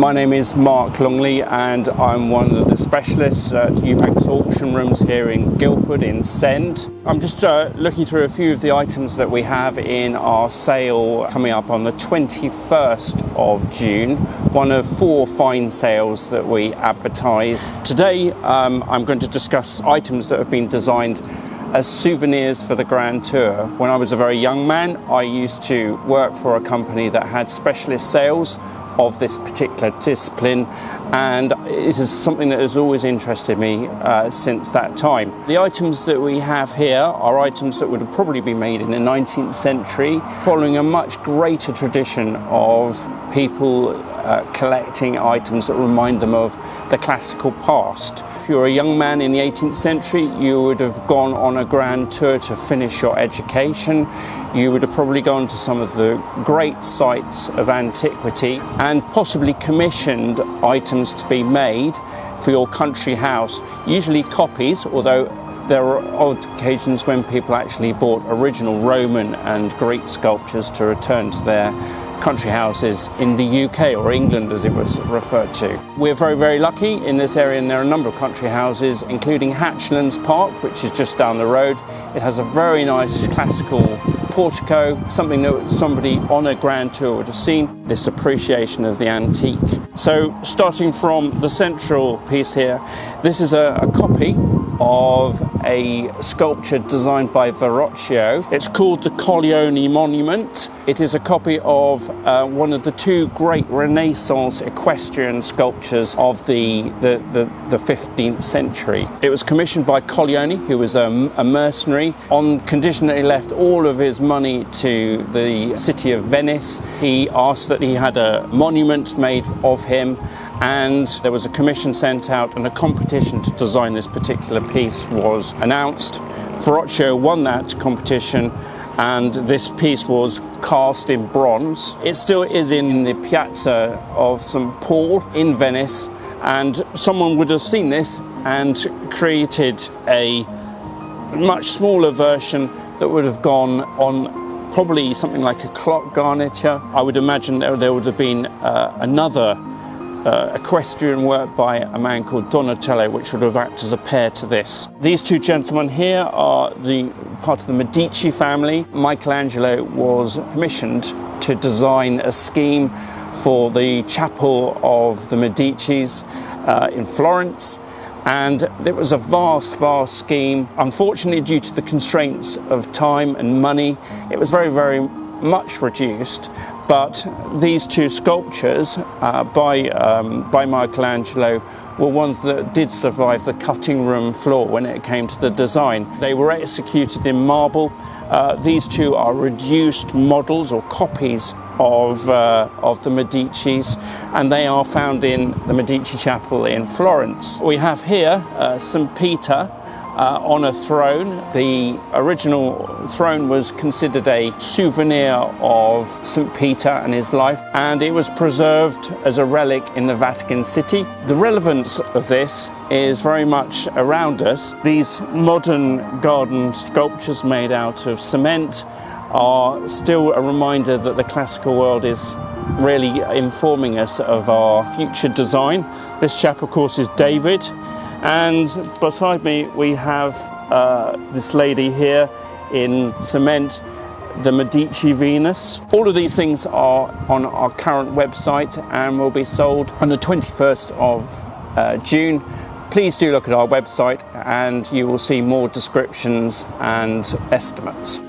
My name is Mark Longley and I'm one of the specialists at Ewbank's auction rooms here in Guildford in Send. I'm just looking through a few of the items that we have in our sale coming up on the 21st of June, one of 4 fine sales that we advertise. Today I'm going to discuss items that have been designed as souvenirs for the Grand Tour. When I was a very young man, I used to work for a company that had specialist sales of this particular discipline, and it is something that has always interested me since that time. The items that we have here are items that would have probably been made in the 19th century, following a much greater tradition of people collecting items that remind them of the classical past. If you're a young man in the 18th century, you would have gone on a grand tour to finish your education. You would have probably gone to some of the great sites of antiquity and possibly commissioned items to be made for your country house, usually copies, although there are odd occasions when people actually bought original Roman and Greek sculptures to return to their country houses in the UK, or England as it was referred to. We're very, very lucky in this area, and there are a number of country houses, including Hatchlands Park, which is just down the road. It has a very nice classical portico, something that somebody on a grand tour would have seen, this appreciation of the antique. So starting from the central piece here, this is a copy of a sculpture designed by Verrocchio. It's called the Colleoni Monument. It is a copy of one of the 2 great Renaissance equestrian sculptures of the 15th century. It was commissioned by Colleoni, who was a mercenary, on condition that he left all of his money to the city of Venice. He asked that he had a monument made of him, and there was a commission sent out, and a competition to design this particular piece was announced. Verrocchio won that competition, and this piece was cast in bronze. It still is in the Piazza of St. Paul in Venice, and someone would have seen this and created a much smaller version that would have gone on probably something like a clock garniture. I would imagine there would have been another equestrian work by a man called Donatello, which would have acted as a pair to this. These 2 gentlemen here are the part of the Medici family. Michaelangelo was commissioned to design a scheme for the chapel of the Medicis in Florence, and it was a vast scheme. Unfortunately, due to the constraints of time and money, it was very much reduced, but these 2 sculptures by Michaelangelo were ones that did survive the cutting room floor when it came to the design. They were executed in marble. These 2 are reduced models or copies of the Medicis, and they are found in the Medici Chapel in Florence. We have here St. Peter on a throne. The original throne was considered a souvenir of St. Peter and his life, and it was preserved as a relic in the Vatican City. The relevance of this is very much around us. These modern garden sculptures made out of cement are still a reminder that the classical world is really informing us of our future design. This chap, of course, is David. And beside me we have this lady here in cement, the Medici Venus. All of these things are on our current website and will be sold on the 21st of June. Please do look at our website and you will see more descriptions and estimates.